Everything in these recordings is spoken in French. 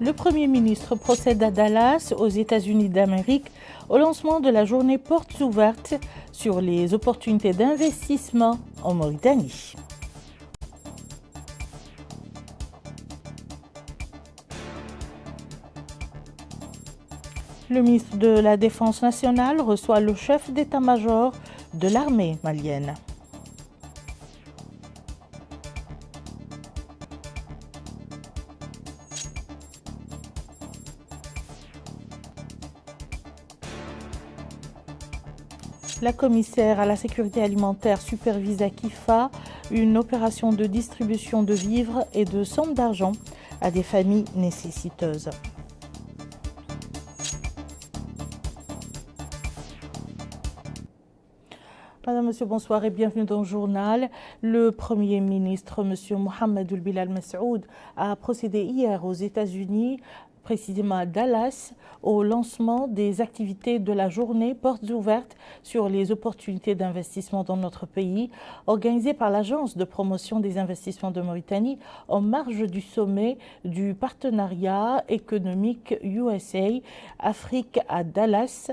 Le Premier ministre procède à Dallas, aux États-Unis d'Amérique, au lancement de la journée Portes ouvertes sur les opportunités d'investissement en Mauritanie. Le ministre de la Défense nationale reçoit le chef d'état-major de l'armée malienne. La commissaire à la sécurité alimentaire supervise à Kifa une opération de distribution de vivres et de sommes d'argent à des familles nécessiteuses. Madame, Monsieur, bonsoir et bienvenue dans le journal. Le Premier ministre, Monsieur Mohamed Ould Bilal Messoud, a procédé hier aux États-Unis, précisément à Dallas, au lancement des activités de la journée Portes ouvertes sur les opportunités d'investissement dans notre pays, organisée par l'Agence de promotion des investissements de Mauritanie en marge du sommet du partenariat économique USA-Afrique à Dallas,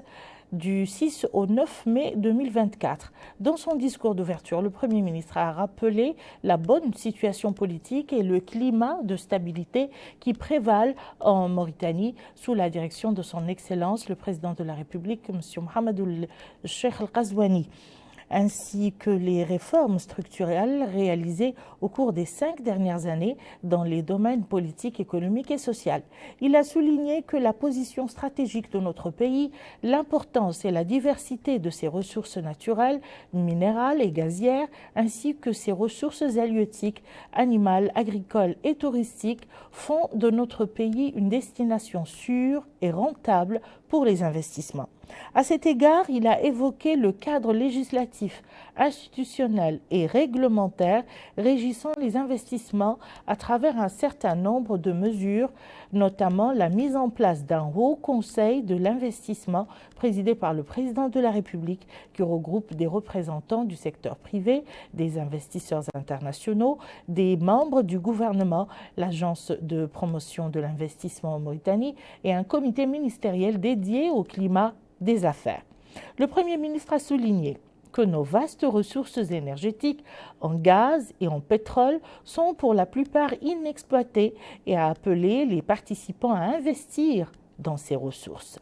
du 6 au 9 mai 2024. Dans son discours d'ouverture, le Premier ministre a rappelé la bonne situation politique et le climat de stabilité qui prévalent en Mauritanie sous la direction de son Excellence, le Président de la République, M. Mohamed Ould Cheikh Al Ghazouani, ainsi que les réformes structurelles réalisées au cours des 5 dernières années dans les domaines politiques, économiques et sociaux. Il a souligné que la position stratégique de notre pays, l'importance et la diversité de ses ressources naturelles, minérales et gazières, ainsi que ses ressources halieutiques, animales, agricoles et touristiques font de notre pays une destination sûre et rentable pour les investissements. À cet égard, il a évoqué le cadre législatif, institutionnel et réglementaire régissant les investissements à travers un certain nombre de mesures, notamment la mise en place d'un haut conseil de l'investissement présidé par le Président de la République qui regroupe des représentants du secteur privé, des investisseurs internationaux, des membres du gouvernement, l'Agence de promotion de l'investissement en Mauritanie et un comité ministériel dédié au climat des affaires. Le Premier ministre a souligné que nos vastes ressources énergétiques en gaz et en pétrole sont pour la plupart inexploitées et a appelé les participants à investir dans ces ressources.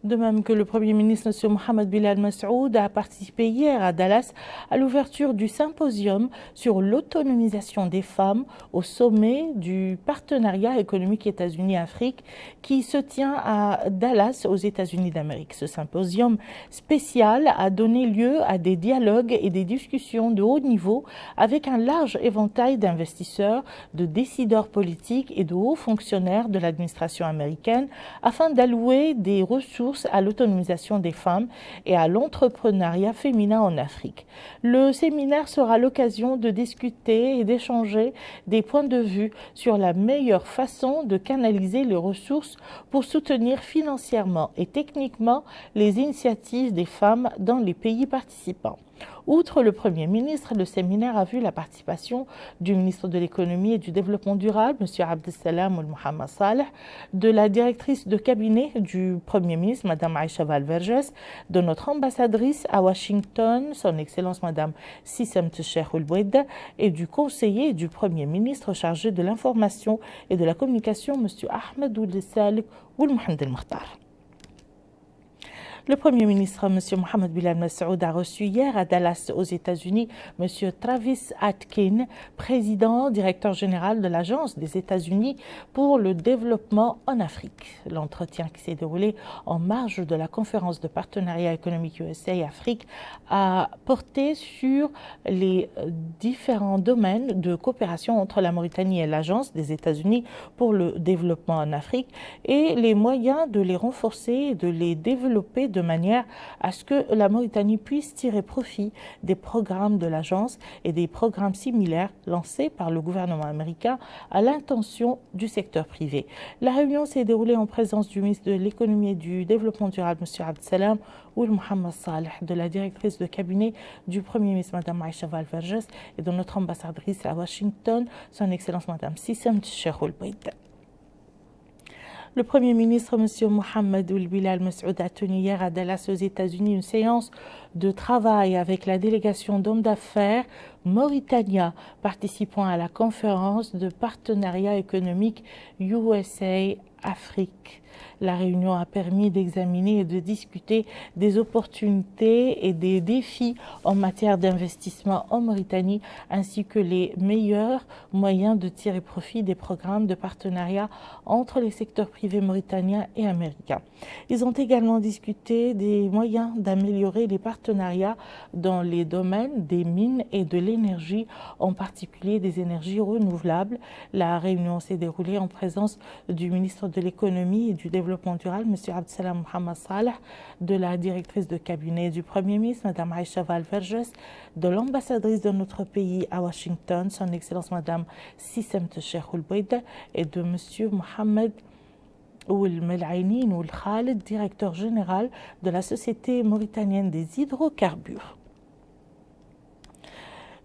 De même que le Premier ministre M. Mohamed Bilal Messoud a participé hier à Dallas à l'ouverture du symposium sur l'autonomisation des femmes au sommet du partenariat économique États-Unis-Afrique qui se tient à Dallas aux États-Unis d'Amérique. Ce symposium spécial a donné lieu à des dialogues et des discussions de haut niveau avec un large éventail d'investisseurs, de décideurs politiques et de hauts fonctionnaires de l'administration américaine afin d'allouer des ressources à l'autonomisation des femmes et à l'entrepreneuriat féminin en Afrique. Le séminaire sera l'occasion de discuter et d'échanger des points de vue sur la meilleure façon de canaliser les ressources pour soutenir financièrement et techniquement les initiatives des femmes dans les pays participants. Outre le Premier ministre, le séminaire a vu la participation du ministre de l'économie et du développement durable, M. Abdessalam Ould Mohamed Saleh, de la directrice de cabinet du Premier ministre, Mme Aïcha Valverges, de notre ambassadrice à Washington, son Excellence Mme Sissem Cheikh Ould Bouedda, et du conseiller du Premier ministre chargé de l'information et de la communication, M. Ahmed Ould Salik Ould Mohamed El Mokhtar. Le Premier ministre, M. Mohamed Bilal Mes'oud, a reçu hier à Dallas, aux États-Unis, M. Travis Atkin, président, directeur général de l'Agence des États-Unis pour le développement en Afrique. L'entretien qui s'est déroulé en marge de la conférence de partenariat économique USA-Afrique a porté sur les différents domaines de coopération entre la Mauritanie et l'Agence des États-Unis pour le développement en Afrique et les moyens de les renforcer et de les développer de manière à ce que la Mauritanie puisse tirer profit des programmes de l'agence et des programmes similaires lancés par le gouvernement américain à l'intention du secteur privé. La réunion s'est déroulée en présence du ministre de l'économie et du développement durable, M. Abdeslam Ould Mohamed Saleh, de la directrice de cabinet du Premier ministre, Mme Aïcha Valverges, et de notre ambassadrice à Washington, son Excellence Mme Sissem Cheikhoul Beid. Le Premier ministre, M. Mohamed Bilal Mes'oud, a tenu hier à Dallas, aux États-Unis, une séance de travail avec la délégation d'hommes d'affaires mauritaniens participant à la conférence de partenariat économique USA-Afrique. La réunion a permis d'examiner et de discuter des opportunités et des défis en matière d'investissement en Mauritanie, ainsi que les meilleurs moyens de tirer profit des programmes de partenariat entre les secteurs privés mauritaniens et américains. Ils ont également discuté des moyens d'améliorer les partenariats dans les domaines des mines et de l'énergie, en particulier des énergies renouvelables. La réunion s'est déroulée en présence du ministre de l'économie et du développement durable, M. Abdeslam Mohamed Saleh, de la directrice de cabinet du Premier ministre, Mme Aïcha Valverges, de l'ambassadrice de notre pays à Washington, son Excellence Mme Sissem Cheikhoul Beid, et de M. Mohamed Ould Mel'aïnin Ould Khaled, directeur général de la Société mauritanienne des hydrocarbures.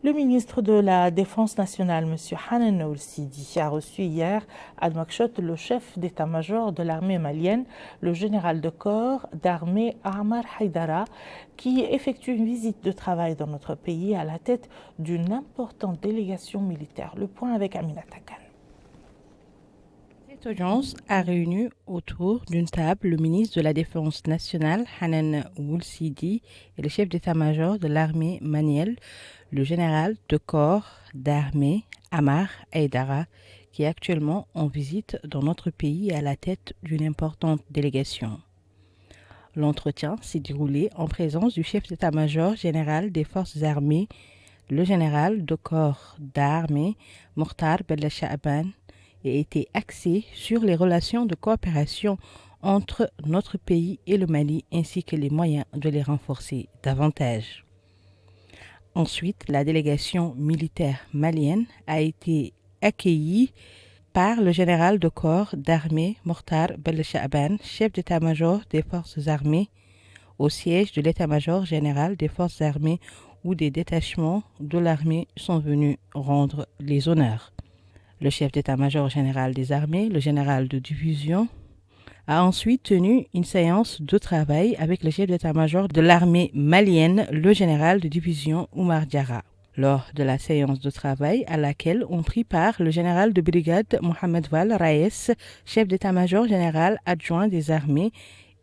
Le ministre de la Défense nationale, M. Hanan Ould Sidi, a reçu hier à Nouakchott le chef d'état-major de l'armée malienne, le général de corps d'armée Amar Haïdara, qui effectue une visite de travail dans notre pays à la tête d'une importante délégation militaire. Le point avec Aminata Khan. Cette audience a réuni autour d'une table le ministre de la Défense nationale, Hanan Ould Sidi, et le chef d'état-major de l'armée malienne, le général de corps d'armée Amar Haïdara, qui est actuellement en visite dans notre pays à la tête d'une importante délégation. L'entretien s'est déroulé en présence du chef d'état-major général des forces armées, le général de corps d'armée Mokhtar Bellah Chaaban, et été axé sur les relations de coopération entre notre pays et le Mali, ainsi que les moyens de les renforcer davantage. Ensuite, la délégation militaire malienne a été accueillie par le général de corps d'armée Mokhtar Bellah Chaaban, chef d'état-major des forces armées, au siège de l'état-major général des forces armées, où des détachements de l'armée sont venus rendre les honneurs. Le chef d'état-major général des armées, le général de division, a ensuite tenu une séance de travail avec le chef d'état-major de l'armée malienne, le général de division Oumar Diarra. Lors de la séance de travail à laquelle ont pris part le général de brigade Mohamed Val Raes, chef d'état-major général adjoint des armées,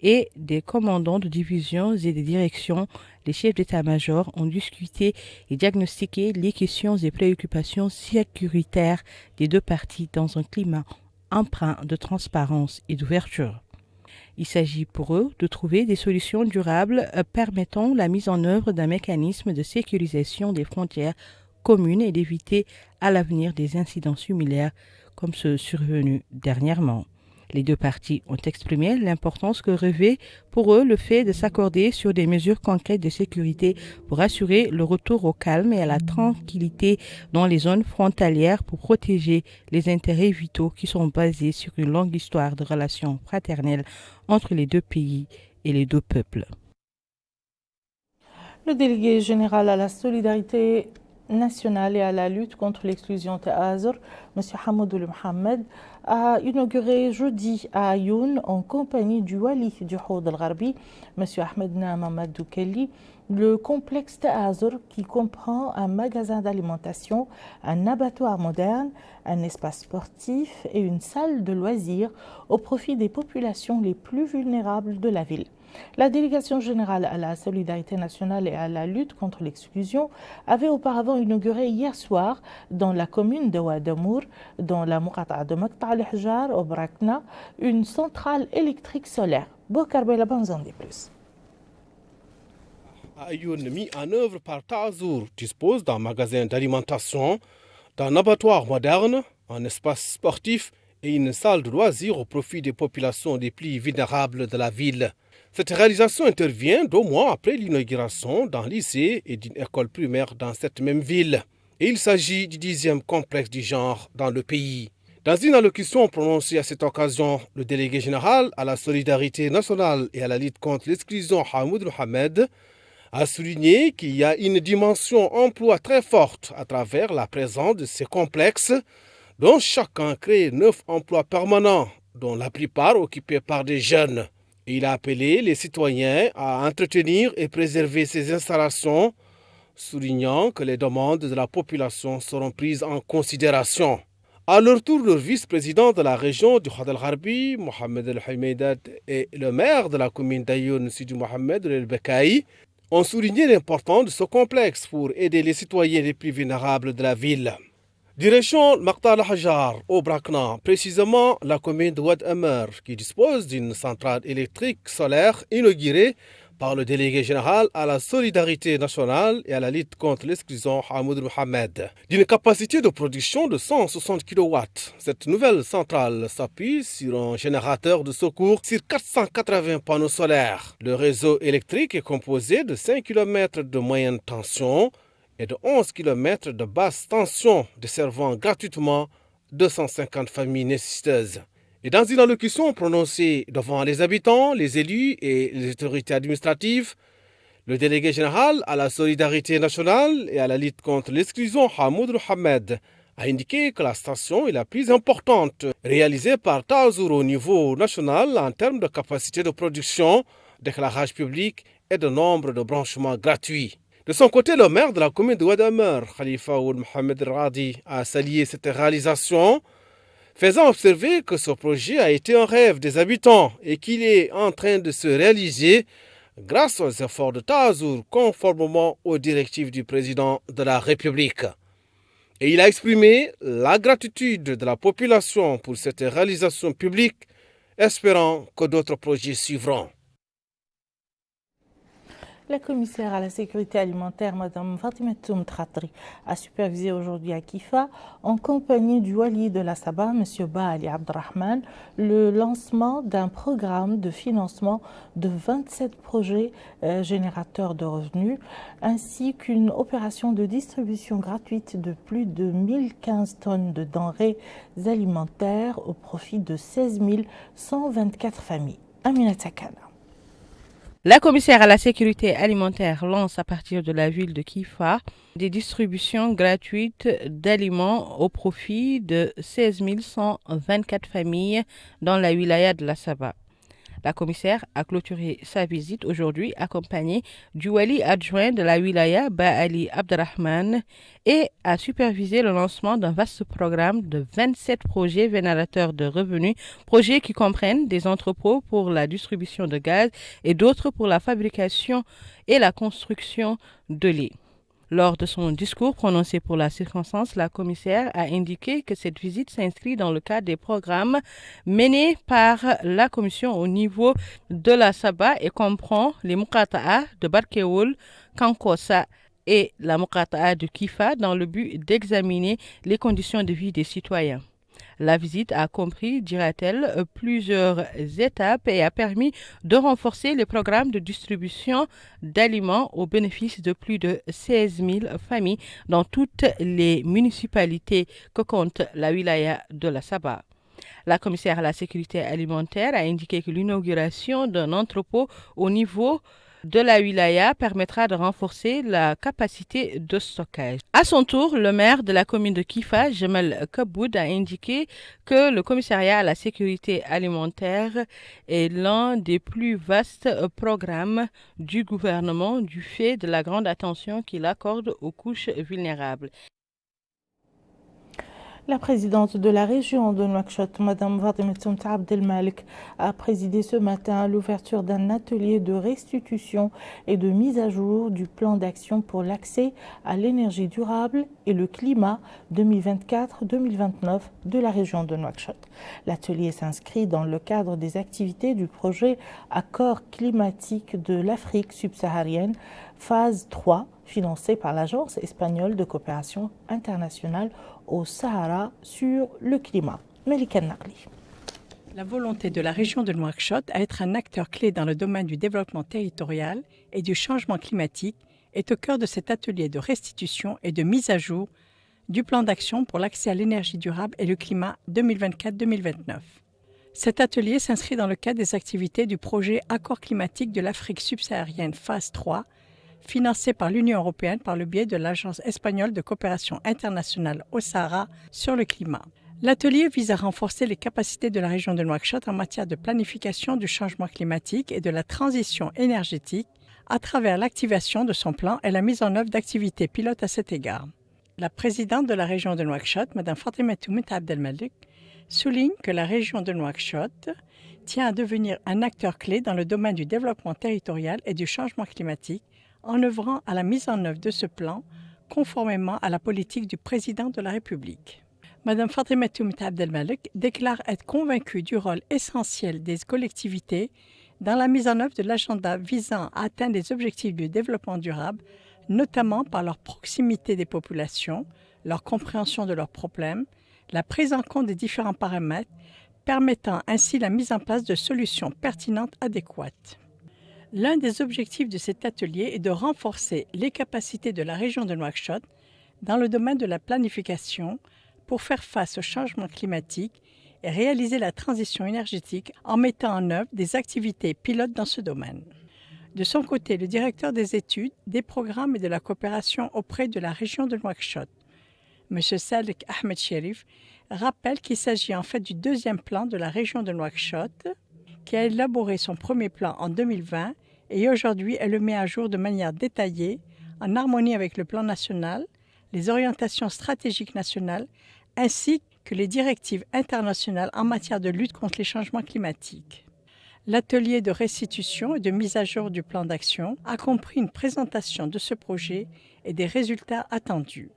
et des commandants de divisions et des directions, les chefs d'état-major ont discuté et diagnostiqué les questions et préoccupations sécuritaires des deux parties dans un climat empreint de transparence et d'ouverture. Il s'agit pour eux de trouver des solutions durables permettant la mise en œuvre d'un mécanisme de sécurisation des frontières communes et d'éviter à l'avenir des incidents similaires comme ceux survenus dernièrement. Les deux parties ont exprimé l'importance que revêt pour eux le fait de s'accorder sur des mesures concrètes de sécurité pour assurer le retour au calme et à la tranquillité dans les zones frontalières pour protéger les intérêts vitaux qui sont basés sur une longue histoire de relations fraternelles entre les deux pays et les deux peuples. Le délégué général à la solidarité nationale et à la lutte contre l'exclusion Ta'azur, M. Hamoud Mohamed, a inauguré jeudi à Ayoun, en compagnie du Wali du Houd al-Gharbi, M. Ahmed Mamadou Kelly, le complexe Ta'azur qui comprend un magasin d'alimentation, un abattoir moderne, un espace sportif et une salle de loisirs au profit des populations les plus vulnérables de la ville. La délégation générale à la solidarité nationale et à la lutte contre l'exclusion avait auparavant inauguré hier soir dans la commune de Ouaddamour, dans la Muqata'a de Maqta' al-Hjar au Brakna, une centrale électrique solaire. Bokar Belaban en dit plus. Ayoun, mis en œuvre par Ta'azour, dispose d'un magasin d'alimentation, d'un abattoir moderne, un espace sportif et une salle de loisirs au profit des populations les plus vulnérables de la ville. Cette réalisation intervient 2 mois après l'inauguration d'un lycée et d'une école primaire dans cette même ville. Et il s'agit du 10e complexe du genre dans le pays. Dans une allocution prononcée à cette occasion, le délégué général à la solidarité nationale et à la lutte contre l'exclusion, Hamoud Mohamed, a souligné qu'il y a une dimension emploi très forte à travers la présence de ces complexes, dont chacun crée 9 emplois permanents, dont la plupart occupés par des jeunes. Et il a appelé les citoyens à entretenir et préserver ces installations, soulignant que les demandes de la population seront prises en considération. À leur tour, le vice-président de la région du Had al-Gharbi, Mohamed El-Hameidat, et le maire de la commune d'Ayoun, Sidi Mohamed El-Bekaï, ont souligné l'importance de ce complexe pour aider les citoyens les plus vulnérables de la ville. Direction Maqta' al-Hjar au Brakna, précisément la commune de Ouad Amer, qui dispose d'une centrale électrique solaire inaugurée par le délégué général à la solidarité nationale et à la lutte contre l'exclusion, Hamoud Mohamed. D'une capacité de production de 160 kW, cette nouvelle centrale s'appuie sur un générateur de secours sur 480 panneaux solaires. Le réseau électrique est composé de 5 km de moyenne tension et de 11 km de basse tension, desservant gratuitement 250 familles nécessiteuses. Et dans une allocution prononcée devant les habitants, les élus et les autorités administratives, le délégué général à la solidarité nationale et à la lutte contre l'exclusion, Hamoud Mohamed, a indiqué que la station est la plus importante réalisée par Ta'azour au niveau national en termes de capacité de production, d'éclairage public et de nombre de branchements gratuits. De son côté, le maire de la commune de Ouad Amer, Khalifa Ould Mohamed Radi, a salué cette réalisation, faisant observer que ce projet a été un rêve des habitants et qu'il est en train de se réaliser grâce aux efforts de Ta'azour conformément aux directives du président de la République. Et il a exprimé la gratitude de la population pour cette réalisation publique, espérant que d'autres projets suivront. La commissaire à la sécurité alimentaire, Mme Fatimatoum Khatri, a supervisé aujourd'hui à Kifa, en compagnie du wali de la Saba, M. Baali Abdrahman, le lancement d'un programme de financement de 27 projets générateurs de revenus, ainsi qu'une opération de distribution gratuite de plus de 1015 tonnes de denrées alimentaires au profit de 16 124 familles. Aminata Kana. La commissaire à la sécurité alimentaire lance à partir de la ville de Kifa des distributions gratuites d'aliments au profit de 16 124 familles dans la wilaya de la Saba. La commissaire a clôturé sa visite aujourd'hui accompagnée du wali adjoint de la wilaya, Baali Abdrahman, et a supervisé le lancement d'un vaste programme de 27 projets générateurs de revenus, projets qui comprennent des entrepôts pour la distribution de gaz et d'autres pour la fabrication et la construction de lait. Lors de son discours prononcé pour la circonstance, la commissaire a indiqué que cette visite s'inscrit dans le cadre des programmes menés par la commission au niveau de la Saba et comprend les Muqata'a de Barkeoul, Kankosa et la Muqata'a de Kifa dans le but d'examiner les conditions de vie des citoyens. La visite a compris, dira-t-elle, plusieurs étapes et a permis de renforcer les programmes de distribution d'aliments au bénéfice de plus de 16 000 familles dans toutes les municipalités que compte la wilaya de la Saba. La commissaire à la sécurité alimentaire a indiqué que l'inauguration d'un entrepôt au niveau de la wilaya permettra de renforcer la capacité de stockage. À son tour, le maire de la commune de Kifa, Jamal Kaboud, a indiqué que le commissariat à la sécurité alimentaire est l'un des plus vastes programmes du gouvernement du fait de la grande attention qu'il accorde aux couches vulnérables. La présidente de la région de Nouakchott, Mme Fatimata Abdelmalek, a présidé ce matin l'ouverture d'un atelier de restitution et de mise à jour du plan d'action pour l'accès à l'énergie durable et le climat 2024-2029 de la région de Nouakchott. L'atelier s'inscrit dans le cadre des activités du projet Accord climatique de l'Afrique subsaharienne, phase 3, financé par l'Agence espagnole de coopération internationale au Sahara sur le climat. Melika Naqli. La volonté de la région de Nouakchott à être un acteur clé dans le domaine du développement territorial et du changement climatique est au cœur de cet atelier de restitution et de mise à jour du plan d'action pour l'accès à l'énergie durable et le climat 2024-2029. Cet atelier s'inscrit dans le cadre des activités du projet Accord climatique de l'Afrique subsaharienne phase 3, financé par l'Union européenne par le biais de l'Agence espagnole de coopération internationale au Sahara sur le climat. L'atelier vise à renforcer les capacités de la région de Nouakchott en matière de planification du changement climatique et de la transition énergétique à travers l'activation de son plan et la mise en œuvre d'activités pilotes à cet égard. La présidente de la région de Nouakchott, Mme Fatimata Abdelmalek, souligne que la région de Nouakchott tient à devenir un acteur clé dans le domaine du développement territorial et du changement climatique en œuvrant à la mise en œuvre de ce plan conformément à la politique du président de la République. Mme Fatimata Abdelmalek déclare être convaincue du rôle essentiel des collectivités dans la mise en œuvre de l'agenda visant à atteindre les objectifs du développement durable, notamment par leur proximité des populations, leur compréhension de leurs problèmes, la prise en compte des différents paramètres, permettant ainsi la mise en place de solutions pertinentes adéquates. L'un des objectifs de cet atelier est de renforcer les capacités de la région de Nouakchott dans le domaine de la planification pour faire face au changement climatique et réaliser la transition énergétique en mettant en œuvre des activités pilotes dans ce domaine. De son côté, le directeur des études, des programmes et de la coopération auprès de la région de Nouakchott, M. Salek Ahmed Sherif, rappelle qu'il s'agit en fait du deuxième plan de la région de Nouakchott, qui a élaboré son premier plan en 2020 et aujourd'hui elle le met à jour de manière détaillée, en harmonie avec le plan national, les orientations stratégiques nationales, ainsi que les directives internationales en matière de lutte contre les changements climatiques. L'atelier de restitution et de mise à jour du plan d'action a compris une présentation de ce projet et des résultats attendus.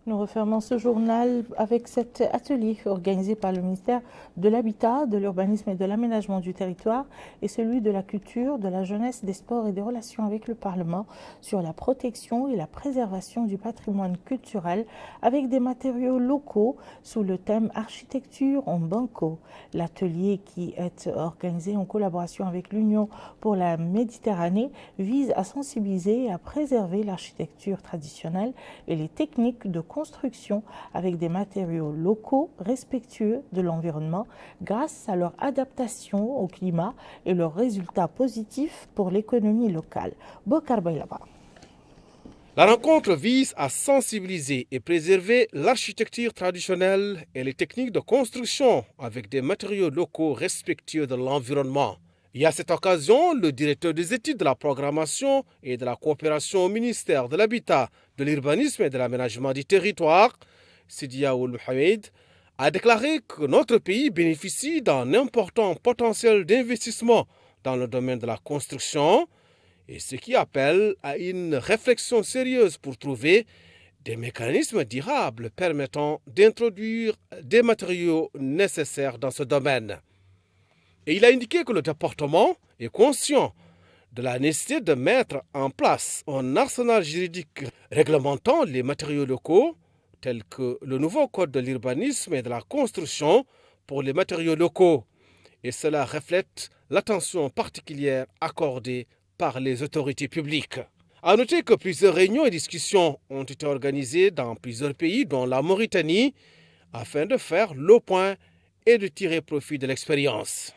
Nous refermons ce journal avec cet atelier organisé par le ministère de l'Habitat, de l'Urbanisme et de l'Aménagement du Territoire et celui de la Culture, de la Jeunesse, des Sports et des Relations avec le Parlement sur la protection et la préservation du patrimoine culturel avec des matériaux locaux sous le thème Architecture en Banco. L'atelier, qui est organisé en collaboration avec l'Union pour la Méditerranée, vise à sensibiliser et à préserver l'architecture traditionnelle et les techniques de construction avec des matériaux locaux respectueux de l'environnement grâce à leur adaptation au climat et leurs résultats positifs pour l'économie locale. Bokar Baylaba. La rencontre vise à sensibiliser et préserver l'architecture traditionnelle et les techniques de construction avec des matériaux locaux respectueux de l'environnement. Et à cette occasion, le directeur des études de la programmation et de la coopération au ministère de l'Habitat, de l'Urbanisme et de l'Aménagement du Territoire, Sidia Ould Mohamed, a déclaré que notre pays bénéficie d'un important potentiel d'investissement dans le domaine de la construction, et ce qui appelle à une réflexion sérieuse pour trouver des mécanismes durables permettant d'introduire des matériaux nécessaires dans ce domaine. Et il a indiqué que le département est conscient de la nécessité de mettre en place un arsenal juridique réglementant les matériaux locaux, tels que le nouveau code de l'urbanisme et de la construction pour les matériaux locaux. Et cela reflète l'attention particulière accordée par les autorités publiques. À noter que plusieurs réunions et discussions ont été organisées dans plusieurs pays, dont la Mauritanie, afin de faire le point et de tirer profit de l'expérience.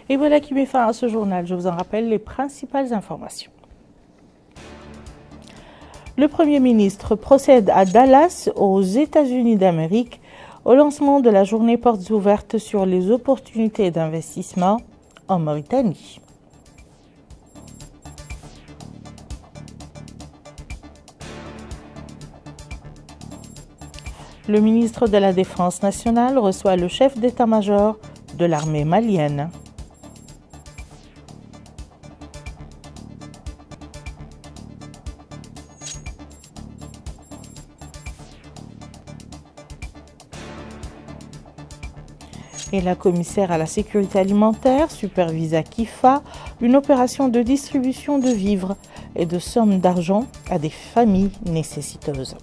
Et voilà qui met fin à ce journal. Je vous en rappelle les principales informations. Le Premier ministre procède à Dallas, aux États-Unis d'Amérique, au lancement de la journée portes ouvertes sur les opportunités d'investissement en Mauritanie. Le ministre de la Défense nationale reçoit le chef d'état-major de l'armée malienne. Et la commissaire à la sécurité alimentaire supervise à Kifa une opération de distribution de vivres et de sommes d'argent à des familles nécessiteuses.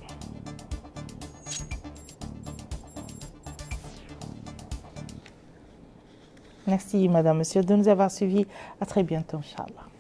Merci, madame, monsieur, de nous avoir suivis. À très bientôt, Inch'Allah.